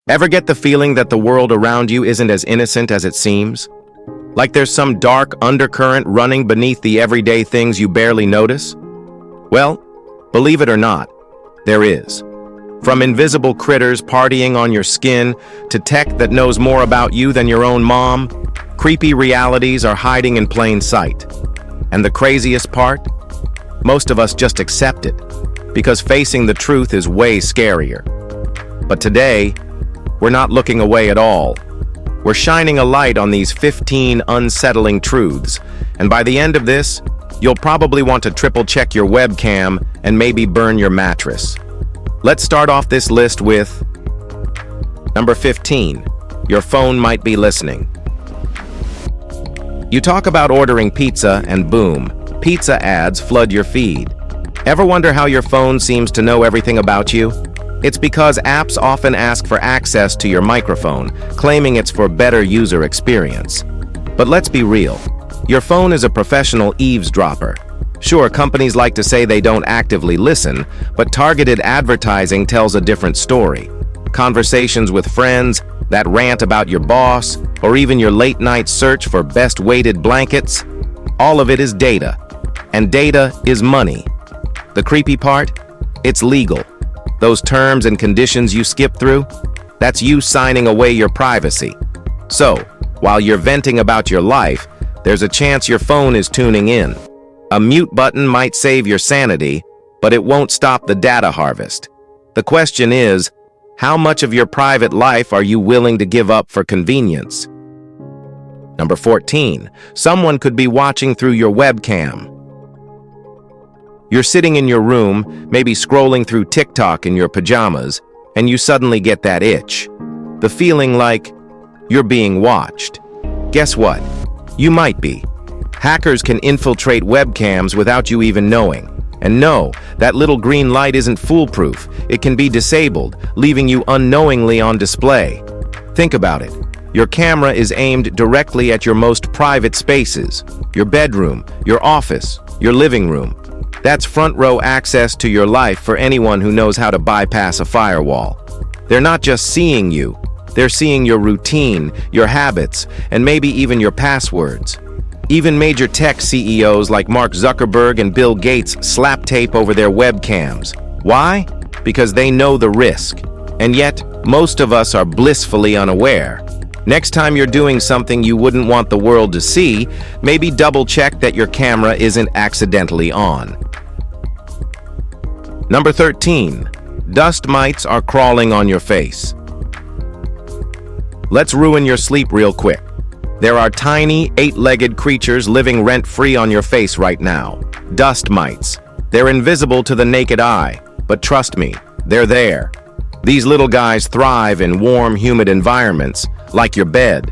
Ever get the feeling that the world around you isn't as innocent as it seems? Like there's some dark undercurrent running beneath the everyday things you barely notice? Well, believe it or not, there is. From invisible critters partying on your skin to tech that knows more about you than your own mom, creepy realities are hiding in plain sight. And the craziest part? Most of us just accept it, because facing the truth is way scarier. But today, we're not looking away at all. We're shining a light on these 15 unsettling truths, and by the end of this, you'll probably want to triple-check your webcam and maybe burn your mattress. Let's start off this list with number 15. Your phone might be listening. You talk about ordering pizza and boom, pizza ads flood your feed. Ever wonder how your phone seems to know everything about you? It's because apps often ask for access to your microphone, claiming it's for better user experience. But let's be real. Your phone is a professional eavesdropper. Sure, companies like to say they don't actively listen, but targeted advertising tells a different story. Conversations with friends, that rant about your boss, or even your late-night search for best weighted blankets, all of it is data. And data is money. The creepy part? It's legal. Those terms and conditions you skip through, that's you signing away your privacy. So, while you're venting about your life, there's a chance your phone is tuning in. A mute button might save your sanity, but it won't stop the data harvest. The question is, how much of your private life are you willing to give up for convenience? Number 14, someone could be watching through your webcam. You're sitting in your room, maybe scrolling through TikTok in your pajamas, and you suddenly get that itch. The feeling like you're being watched. Guess what? You might be. Hackers can infiltrate webcams without you even knowing. And no, that little green light isn't foolproof. It can be disabled, leaving you unknowingly on display. Think about it. Your camera is aimed directly at your most private spaces. Your bedroom, your office, your living room. That's front row access to your life for anyone who knows how to bypass a firewall. They're not just seeing you, they're seeing your routine, your habits, and maybe even your passwords. Even major tech CEOs like Mark Zuckerberg and Bill Gates slap tape over their webcams. Why? Because they know the risk. And yet, most of us are blissfully unaware. Next time you're doing something you wouldn't want the world to see, maybe double-check that your camera isn't accidentally on. Number 13. Dust mites are crawling on your face. Let's ruin your sleep real quick. There are tiny, 8-legged creatures living rent-free on your face right now. Dust mites. They're invisible to the naked eye, but trust me, they're there. These little guys thrive in warm, humid environments, like your bed.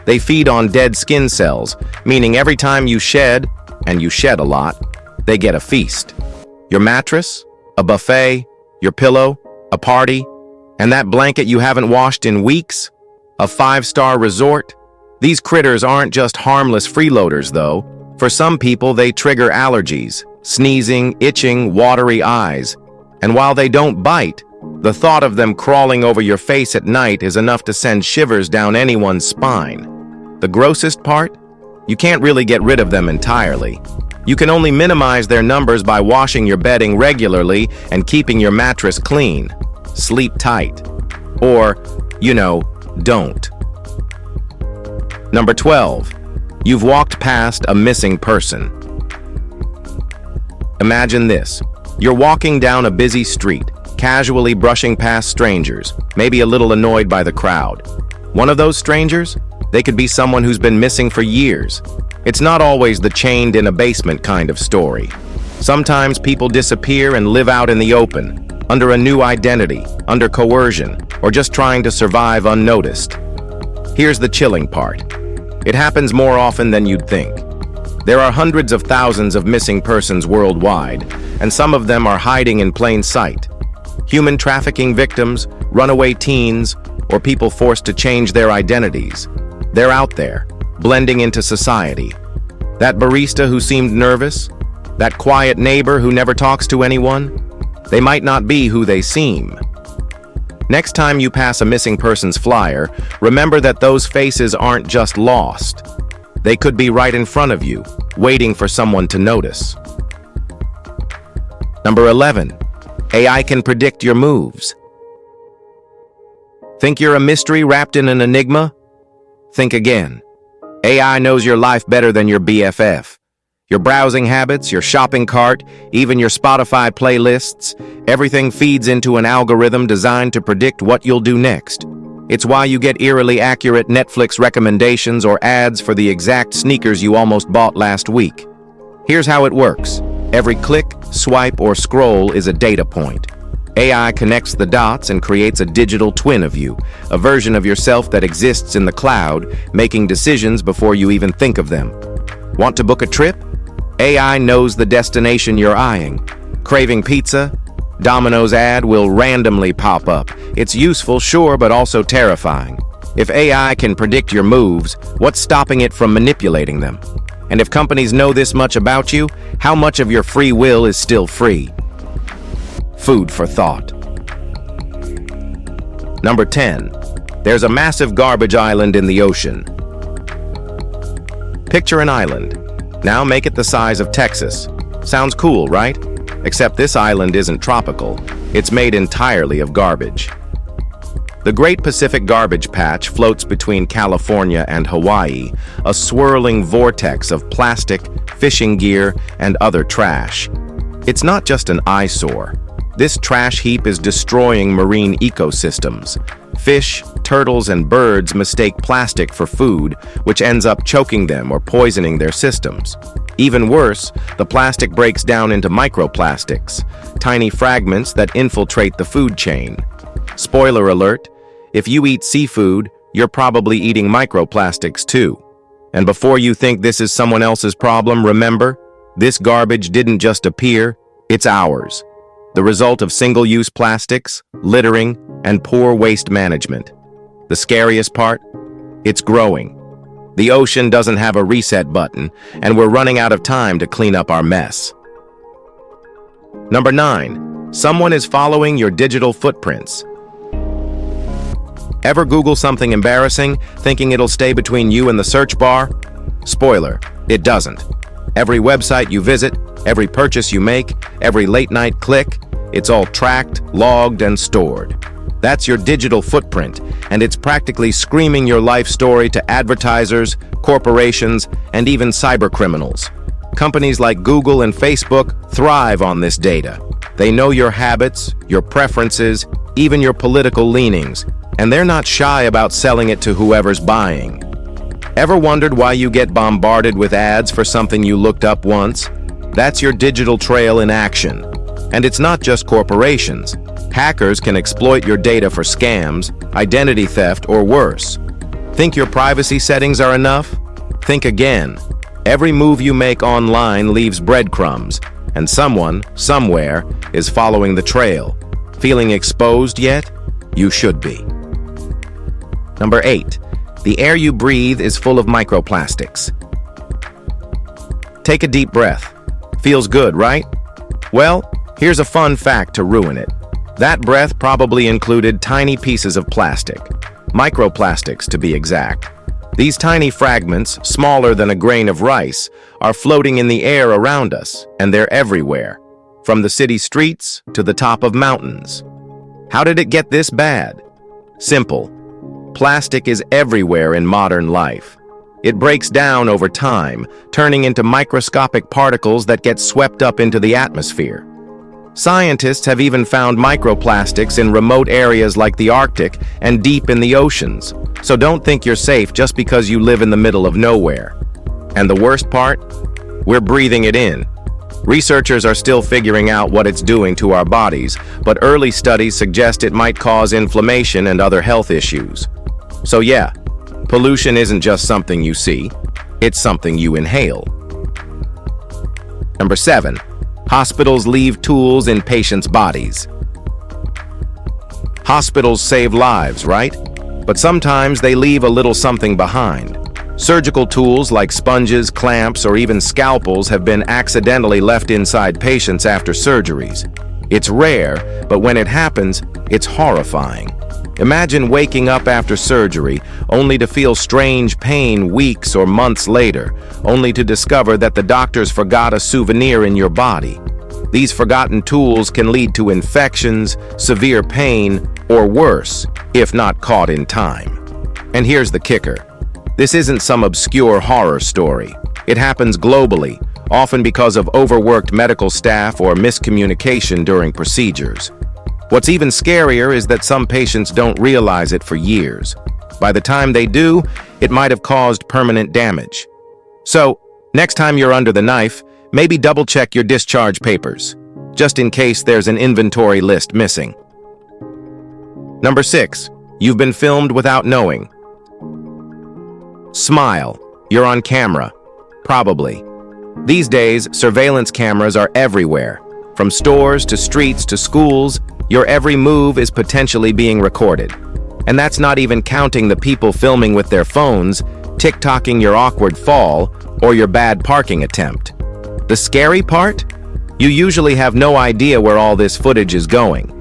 They feed on dead skin cells, meaning every time you shed, and you shed a lot, they get a feast. Your mattress, a buffet, your pillow, a party, and that blanket you haven't washed in weeks, a 5-star resort. These critters aren't just harmless freeloaders, though. For some people, they trigger allergies, sneezing, itching, watery eyes. And while they don't bite, the thought of them crawling over your face at night is enough to send shivers down anyone's spine. The grossest part? You can't really get rid of them entirely. You can only minimize their numbers by washing your bedding regularly and keeping your mattress clean. Sleep tight. Or, don't. Number 12. You've walked past a missing person. Imagine this. You're walking down a busy street, casually brushing past strangers, maybe a little annoyed by the crowd. One of those strangers? They could be someone who's been missing for years. It's not always the chained in a basement kind of story. Sometimes people disappear and live out in the open, under a new identity, under coercion, or just trying to survive unnoticed. Here's the chilling part. It happens more often than you'd think. There are hundreds of thousands of missing persons worldwide, and some of them are hiding in plain sight. Human trafficking victims, runaway teens, or people forced to change their identities. They're out there, blending into society. That barista who seemed nervous, that quiet neighbor who never talks to anyone, they might not be who they seem. Next time you pass a missing person's flyer, remember that those faces aren't just lost. They could be right in front of you, waiting for someone to notice. Number 11. AI can predict your moves. Think you're a mystery wrapped in an enigma? Think again. AI knows your life better than your BFF. Your browsing habits, your shopping cart, even your Spotify playlists, everything feeds into an algorithm designed to predict what you'll do next. It's why you get eerily accurate Netflix recommendations or ads for the exact sneakers you almost bought last week. Here's how it works. Every click, swipe, or scroll is a data point. AI connects the dots and creates a digital twin of you, a version of yourself that exists in the cloud, making decisions before you even think of them. Want to book a trip? AI knows the destination you're eyeing. Craving pizza? Domino's ad will randomly pop up. It's useful, sure, but also terrifying. If AI can predict your moves, what's stopping it from manipulating them? And if companies know this much about you, how much of your free will is still free? Food for thought. Number 10. There's a massive garbage island in the ocean. Picture an island. Now make it the size of Texas. Sounds cool, right? Except this island isn't tropical. It's made entirely of garbage. The Great Pacific Garbage Patch floats between California and Hawaii, a swirling vortex of plastic, fishing gear, and other trash. It's not just an eyesore. This trash heap is destroying marine ecosystems. Fish, turtles, and birds mistake plastic for food, which ends up choking them or poisoning their systems. Even worse, the plastic breaks down into microplastics, tiny fragments that infiltrate the food chain. Spoiler alert, if you eat seafood, you're probably eating microplastics too. And before you think this is someone else's problem, remember, this garbage didn't just appear, it's ours. The result of single-use plastics, littering, and poor waste management. The scariest part? It's growing. The ocean doesn't have a reset button, and we're running out of time to clean up our mess. Number 9. Someone is following your digital footprints. Ever Google something embarrassing, thinking it'll stay between you and the search bar? Spoiler, it doesn't. Every website you visit, every purchase you make, every late-night click, it's all tracked, logged, and stored. That's your digital footprint, and it's practically screaming your life story to advertisers, corporations, and even cybercriminals. Companies like Google and Facebook thrive on this data. They know your habits, your preferences, even your political leanings, and they're not shy about selling it to whoever's buying. Ever wondered why you get bombarded with ads for something you looked up once? That's your digital trail in action. And it's not just corporations. Hackers can exploit your data for scams, identity theft, or worse. Think your privacy settings are enough? Think again. Every move you make online leaves breadcrumbs, and someone, somewhere, is following the trail. Feeling exposed yet? You should be. Number 8. The air you breathe is full of microplastics. Take a deep breath. Feels good, right? Well, here's a fun fact to ruin it. That breath probably included tiny pieces of plastic. Microplastics, to be exact. These tiny fragments, smaller than a grain of rice, are floating in the air around us, and they're everywhere, from the city streets to the top of mountains. How did it get this bad? Simple. Plastic is everywhere in modern life. It breaks down over time, turning into microscopic particles that get swept up into the atmosphere. Scientists have even found microplastics in remote areas like the Arctic and deep in the oceans. So don't think you're safe just because you live in the middle of nowhere. And the worst part? We're breathing it in. Researchers are still figuring out what it's doing to our bodies, but early studies suggest it might cause inflammation and other health issues. So yeah, pollution isn't just something you see, it's something you inhale. Number 7. Hospitals leave tools in patients' bodies. Hospitals save lives, right? But sometimes they leave a little something behind. Surgical tools like sponges, clamps, or even scalpels have been accidentally left inside patients after surgeries. It's rare, but when it happens, it's horrifying. Imagine waking up after surgery, only to feel strange pain weeks or months later, only to discover that the doctors forgot a souvenir in your body. These forgotten tools can lead to infections, severe pain, or worse, if not caught in time. And here's the kicker. This isn't some obscure horror story. It happens globally, often because of overworked medical staff or miscommunication during procedures. What's even scarier is that some patients don't realize it for years. By the time they do, it might have caused permanent damage. So, next time you're under the knife, maybe double-check your discharge papers, just in case there's an inventory list missing. Number 6. You've been filmed without knowing. Smile. You're on camera. Probably. These days, surveillance cameras are everywhere. From stores to streets to schools, your every move is potentially being recorded. And that's not even counting the people filming with their phones, TikToking your awkward fall, or your bad parking attempt. The scary part? You usually have no idea where all this footage is going.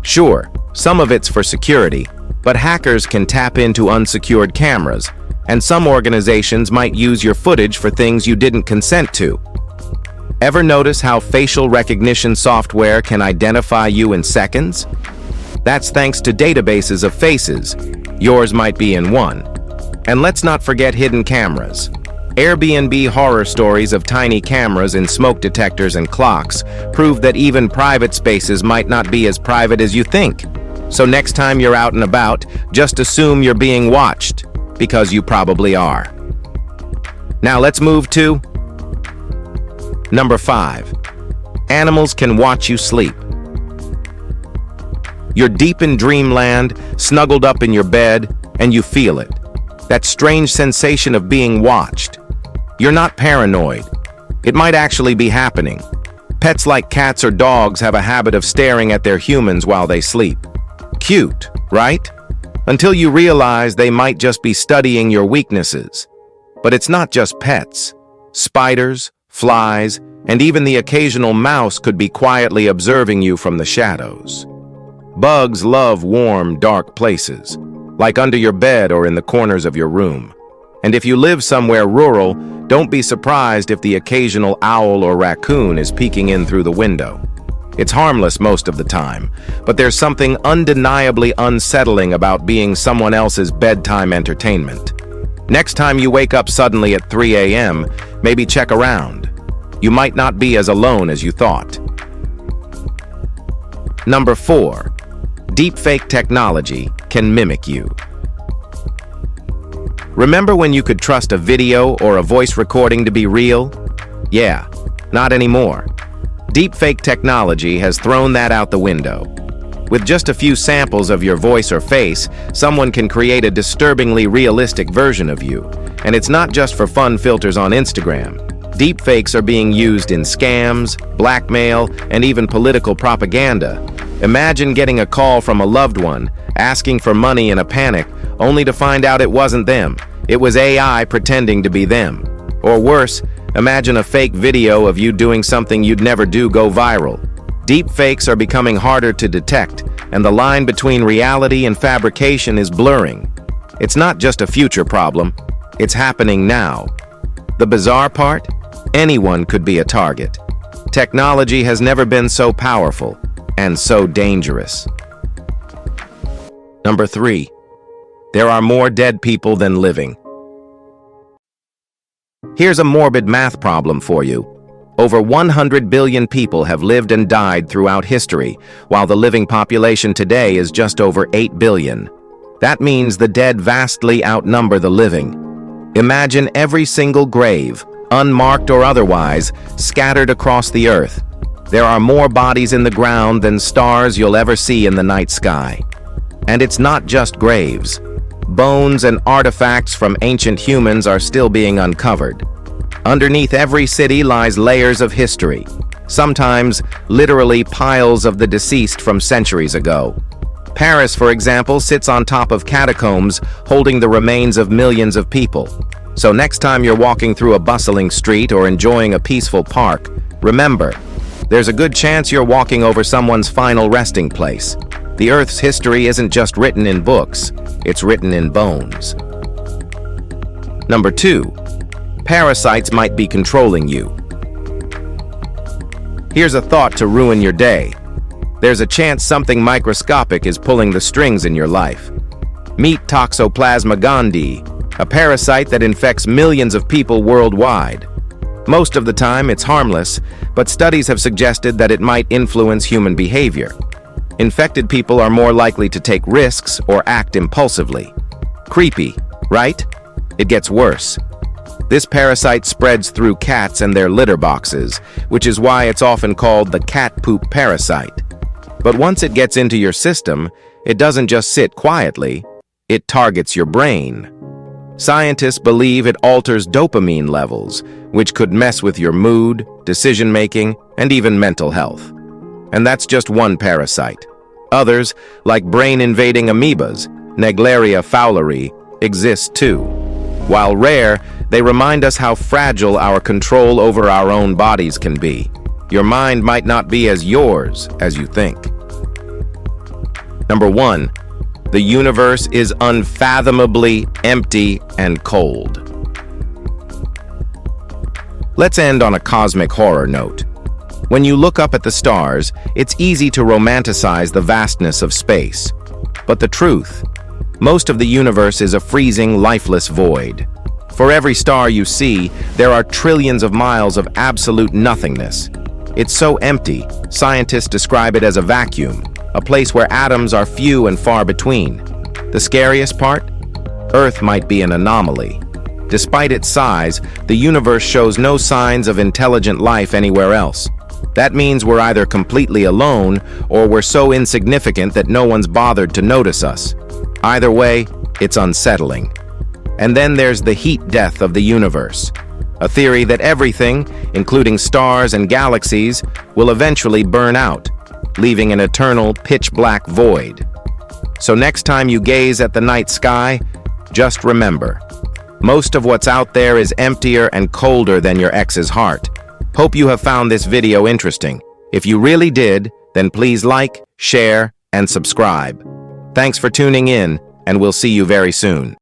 Sure, some of it's for security, but hackers can tap into unsecured cameras, and some organizations might use your footage for things you didn't consent to. Ever notice how facial recognition software can identify you in seconds? That's thanks to databases of faces. Yours might be in one. And let's not forget hidden cameras. Airbnb horror stories of tiny cameras in smoke detectors and clocks prove that even private spaces might not be as private as you think. So next time you're out and about, just assume you're being watched, because you probably are. Now let's move to Number 5. Animals can watch you sleep. You're deep in dreamland, snuggled up in your bed, and you feel it. That strange sensation of being watched. You're not paranoid. It might actually be happening. Pets like cats or dogs have a habit of staring at their humans while they sleep. Cute, right? Until you realize they might just be studying your weaknesses. But it's not just pets. Spiders, flies, and even the occasional mouse could be quietly observing you from the shadows. Bugs love warm, dark places, like under your bed or in the corners of your room. And if you live somewhere rural, don't be surprised if the occasional owl or raccoon is peeking in through the window. It's harmless most of the time, but there's something undeniably unsettling about being someone else's bedtime entertainment. Next time you wake up suddenly at 3 a.m., maybe check around. You might not be as alone as you thought. Number 4. Deepfake technology can mimic you. Remember when you could trust a video or a voice recording to be real? Yeah, not anymore. Deepfake technology has thrown that out the window. With just a few samples of your voice or face, someone can create a disturbingly realistic version of you. And it's not just for fun filters on Instagram. Deepfakes are being used in scams, blackmail, and even political propaganda. Imagine getting a call from a loved one, asking for money in a panic, only to find out it wasn't them. It was AI pretending to be them. Or worse, imagine a fake video of you doing something you'd never do go viral. Deepfakes are becoming harder to detect, and the line between reality and fabrication is blurring. It's not just a future problem, it's happening now. The bizarre part? Anyone could be a target. Technology has never been so powerful and so dangerous. Number 3. There are more dead people than living. Here's a morbid math problem for you. Over 100 billion people have lived and died throughout history, while the living population today is just over 8 billion. That means the dead vastly outnumber the living. Imagine every single grave, unmarked or otherwise, scattered across the earth. There are more bodies in the ground than stars you'll ever see in the night sky. And it's not just graves. Bones and artifacts from ancient humans are still being uncovered. Underneath every city lies layers of history, sometimes literally piles of the deceased from centuries ago. Paris, for example, sits on top of catacombs holding the remains of millions of people. So next time you're walking through a bustling street or enjoying a peaceful park, remember, there's a good chance you're walking over someone's final resting place. The Earth's history isn't just written in books, it's written in bones. Number 2. Parasites might be controlling you. Here's a thought to ruin your day. There's a chance something microscopic is pulling the strings in your life. Meet Toxoplasma gondii, a parasite that infects millions of people worldwide. Most of the time, it's harmless, but studies have suggested that it might influence human behavior. Infected people are more likely to take risks or act impulsively. Creepy, right? It gets worse. This parasite spreads through cats and their litter boxes, which is why it's often called the cat poop parasite. But once it gets into your system, it doesn't just sit quietly, it targets your brain. Scientists believe it alters dopamine levels, which could mess with your mood, decision-making, and even mental health. And that's just one parasite. Others, like brain-invading amoebas, Naegleria fowleri, exist too. While rare, they remind us how fragile our control over our own bodies can be. Your mind might not be as yours as you think. Number 1. The universe is unfathomably empty and cold. Let's end on a cosmic horror note. When you look up at the stars, it's easy to romanticize the vastness of space. But the truth, most of the universe is a freezing, lifeless void. For every star you see, there are trillions of miles of absolute nothingness. It's so empty, scientists describe it as a vacuum, a place where atoms are few and far between. The scariest part? Earth might be an anomaly. Despite its size, the universe shows no signs of intelligent life anywhere else. That means we're either completely alone or we're so insignificant that no one's bothered to notice us. Either way, it's unsettling. And then there's the heat death of the universe, a theory that everything, including stars and galaxies, will eventually burn out, leaving an eternal pitch-black void. So next time you gaze at the night sky, just remember, most of what's out there is emptier and colder than your ex's heart. Hope you have found this video interesting. If you really did, then please like, share, and subscribe. Thanks for tuning in, and we'll see you very soon.